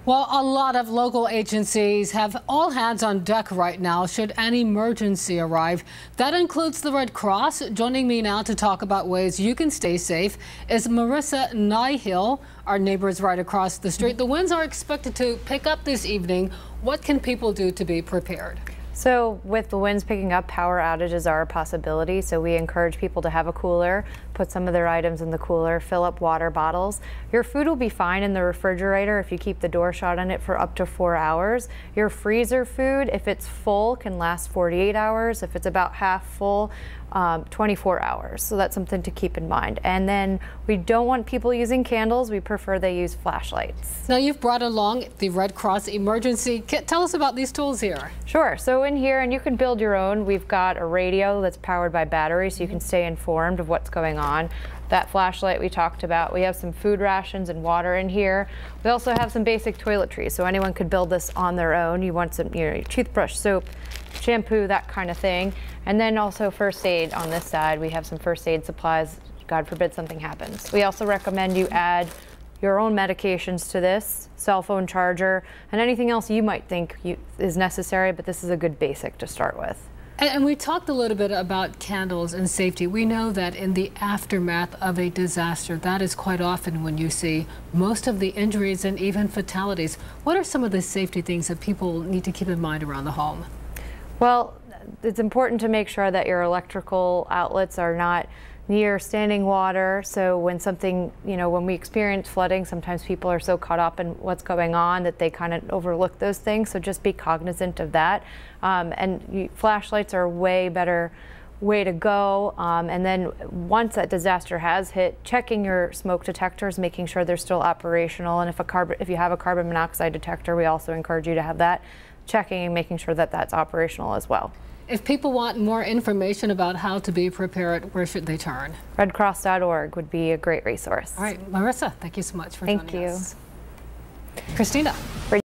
Well, a lot of local agencies have all hands on deck right now should an emergency arrive. That includes the Red Cross. Joining me now to talk about ways you can stay safe is Marissa Nihill. Our neighbors right across the street. The winds are expected to pick up this evening. What can people do to be prepared? So with the winds picking up, power outages are a possibility. So we encourage people to have a cooler, put some of their items in the cooler, fill up water bottles. Your food will be fine in the refrigerator if you keep the door shut on it for up to 4 hours. Your freezer food, if it's full, can last 48 hours. If it's about half full, 24 hours. So that's something to keep in mind. And then we don't want people using candles. We prefer they use flashlights. Now you've brought along the Red Cross emergency kit. Tell us about these tools here. Sure. So in here, and you can build your own, we've got a radio that's powered by battery so you can stay informed of what's going on. That flashlight we talked about. We have some food rations and water in here. We also have some basic toiletries, so anyone could build this on their own. You want some, toothbrush, soap, shampoo, that kind of thing. And then also first aid on this side. We have some first aid supplies, God forbid something happens. We also recommend you add your own medications to this, cell phone charger, and anything else you might think is necessary, but this is a good basic to start with. And we talked a little bit about candles and safety. We know that in the aftermath of a disaster, that is quite often when you see most of the injuries and even fatalities. What are some of the safety things that people need to keep in mind around the home? Well, it's important to make sure that your electrical outlets are not near standing water. So when something, when we experience flooding, sometimes people are so caught up in what's going on that they kind of overlook those things. So just be cognizant of that. Flashlights are a way better way to go. And then once that disaster has hit, checking your smoke detectors, making sure they're still operational. And if you have a carbon monoxide detector, we also encourage you to have that, checking and making sure that that's operational as well. If people want more information about how to be prepared, where should they turn? Redcross.org would be a great resource. All right, Marissa, thank you so much for joining us. Thank you. Christina.